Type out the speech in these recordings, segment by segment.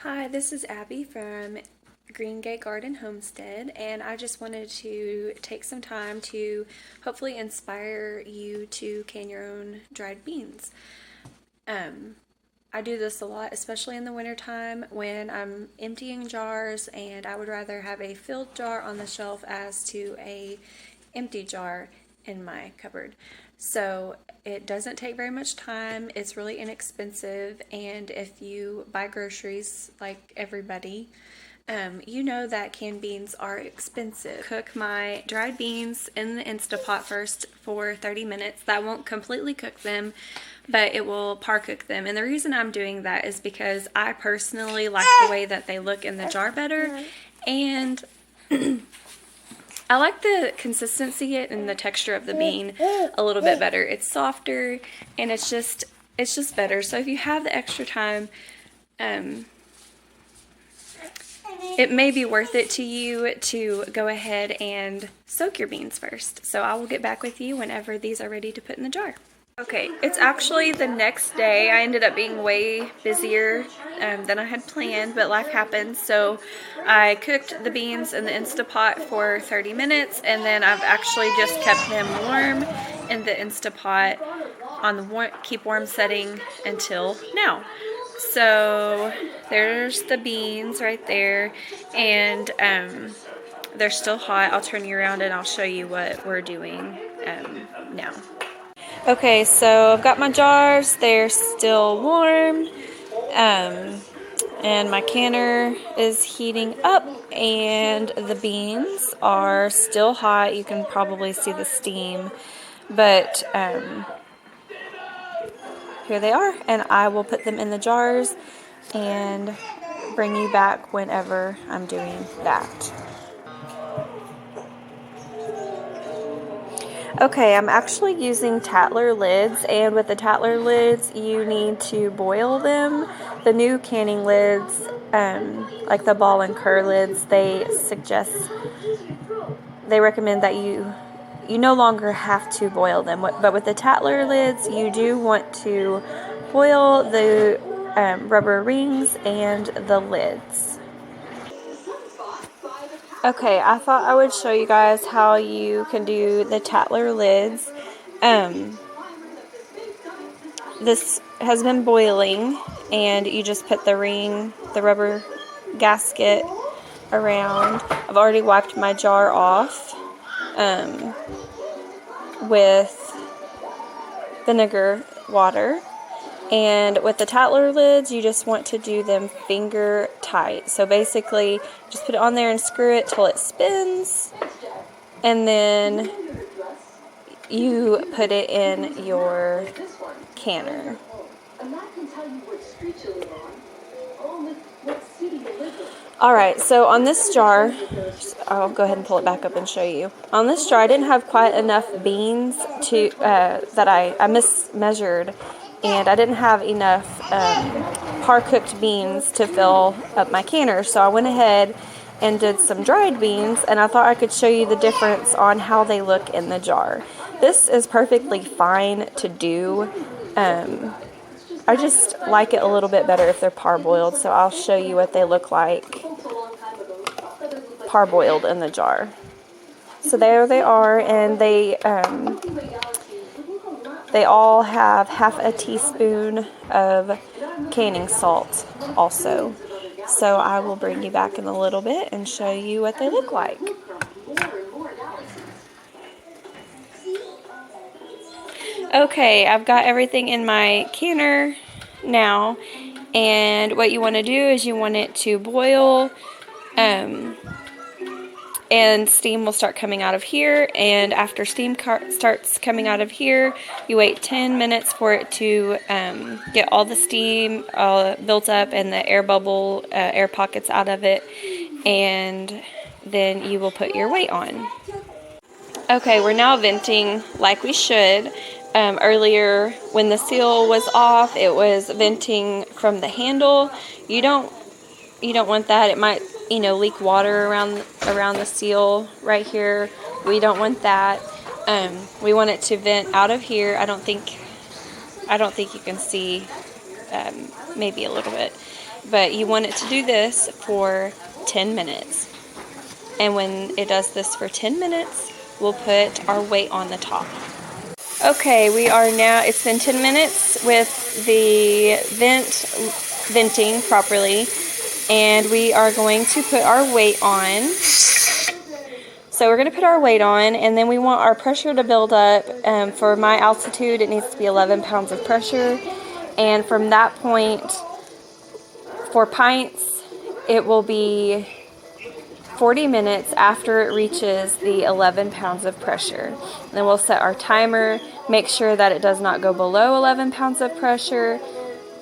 Hi, this is Abby from Green Gate Garden Homestead, and I just wanted to take some time to hopefully inspire you to can your own dried beans. I do this a lot, especially in the wintertime when I'm emptying jars, and I would rather have a filled jar on the shelf as to a empty jar in my cupboard. So it doesn't take very much time, it's really inexpensive, and if you buy groceries like everybody, you know that canned beans are expensive. Cook my dried beans in the Instapot first for 30 minutes. That won't completely cook them, but it will par cook them. And the reason I'm doing that is because I personally like the way that they look in the jar better, and I like the consistency and the texture of the bean a little bit better. It's softer and it's just better. So if you have the extra time, it may be worth it to you to go ahead and soak your beans first. So I will get back with you whenever these are ready to put in the jar. Okay, it's actually the next day. I ended up being way busier than I had planned, but life happens. So I cooked the beans in the Instapot for 30 minutes, and then I've actually just kept them warm in the Instapot on the keep warm setting until now. So there's the beans right there, and they're still hot. I'll turn you around and I'll show you what we're doing now. Okay, so I've got my jars, they're still warm, and my canner is heating up, and the beans are still hot. You can probably see the steam, but here they are, and I will put them in the jars and bring you back whenever I'm doing that. Okay, I'm actually using Tattler lids, and with the Tattler lids, you need to boil them. The new canning lids, like the ball and cur lids, they recommend that you no longer have to boil them. But with the Tattler lids, you do want to boil the rubber rings and the lids. Okay, I thought I would show you guys how you can do the Tattler lids. This has been boiling, and you just put the rubber gasket around. I've already wiped my jar off with vinegar water. And with the Tattler lids, you just want to do them finger tight. So basically, just put it on there and screw it till it spins, and then you put it in your canner. Alright, so on this jar, I'll go ahead and pull it back up and show you. On this jar, I didn't have quite enough beans to that I mismeasured, and I didn't have enough par-cooked beans to fill up my canner, so I went ahead and did some dried beans, and I thought I could show you the difference on how they look in the jar. This is perfectly fine to do. I just like it a little bit better if they're parboiled, so I'll show you what they look like parboiled in the jar. So there they are, and they all have half a teaspoon of canning salt also. So I will bring you back in a little bit and show you what they look like. Okay, I've got everything in my canner now, and what you want to do is you want it to boil, and steam will start coming out of here, and after steam starts coming out of here, you wait 10 minutes for it to get all the steam built up and the air pockets out of it, and then you will put your weight on. Okay, we're now venting like we should. Earlier, when the seal was off, it was venting from the handle. You don't want that. It might, leak water around the seal right here. We don't want that. We want it to vent out of here. I don't think you can see, maybe a little bit. but you want it to do this for 10 minutes. And when it does this for 10 minutes, we'll put our weight on the top. Okay, we are now, it's been 10 minutes with the venting properly, and we are going to put our weight on. So we're going to put our weight on, and then we want our pressure to build up. For my altitude, it needs to be 11 pounds of pressure, and from that point, for pints, it will be 40 minutes after it reaches the 11 pounds of pressure. And then we'll set our timer, make sure that it does not go below 11 pounds of pressure,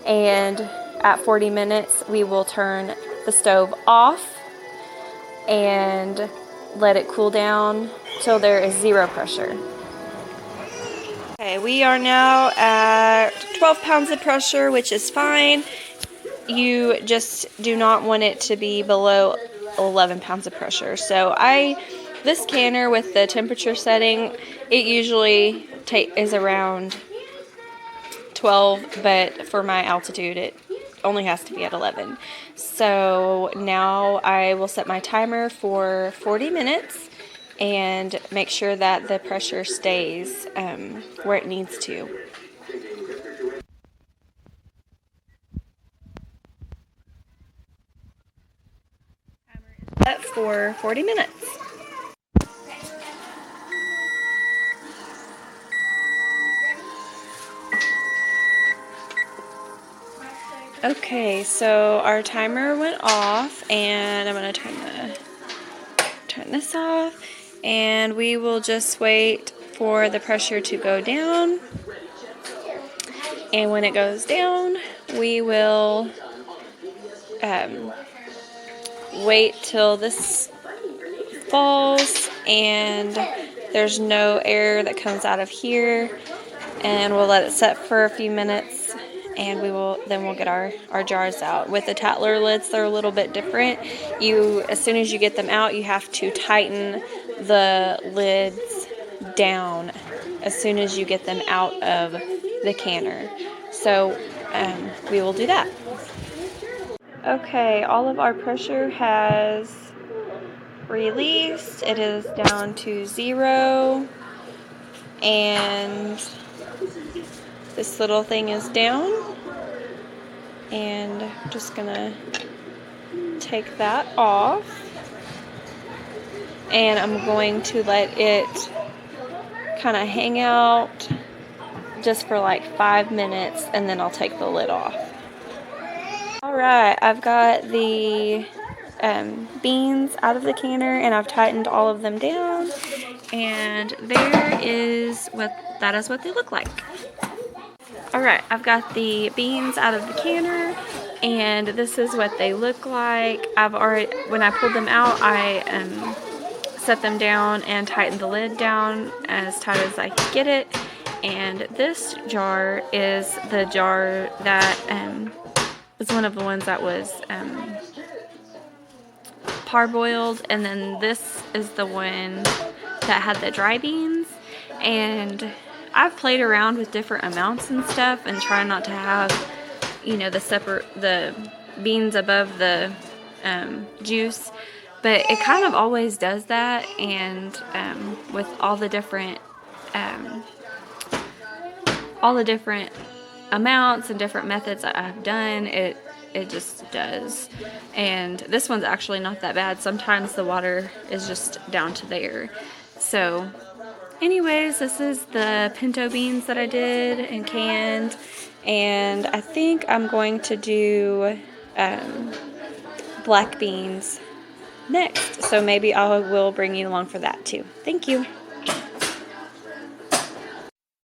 and at 40 minutes we will turn the stove off and let it cool down till there is 0 pressure. Okay, we are now at 12 pounds of pressure, which is fine. You just do not want it to be below 11 pounds of pressure. So this canner with the temperature setting, it usually is around 12, but for my altitude it only has to be at 11. So now I will set my timer for 40 minutes and make sure that the pressure stays where it needs to. Set for 40 minutes. Okay, so our timer went off, and I'm going to turn this off, and we will just wait for the pressure to go down. And when it goes down, we will wait till this falls and there's no air that comes out of here, and we'll let it set for a few minutes, and then we'll get our jars out. With the Tattler lids, they're a little bit different. As soon as you get them out, you have to tighten the lids down as soon as you get them out of the canner. So we will do that. Okay, all of our pressure has released. It is down to 0, and this little thing is down, and I'm just gonna take that off, and I'm going to let it kind of hang out just for like 5 minutes, and then I'll take the lid off. Alright, I've got the beans out of the canner, and I've tightened all of them down, and that is what they look like. Alright, I've got the beans out of the canner, and this is what they look like. When I pulled them out, I set them down and tightened the lid down as tight as I could get it. And this jar is the jar that was one of the ones that was parboiled, and then this is the one that had the dry beans. And I've played around with different amounts and stuff and try not to have, the beans above the juice, but it kind of always does that. And with all the different amounts and different methods that I've done, it just does. And this one's actually not that bad. Sometimes the water is just down to there. So anyways, this is the pinto beans that I did and canned, and I think I'm going to do black beans next, so maybe I will bring you along for that too. Thank you.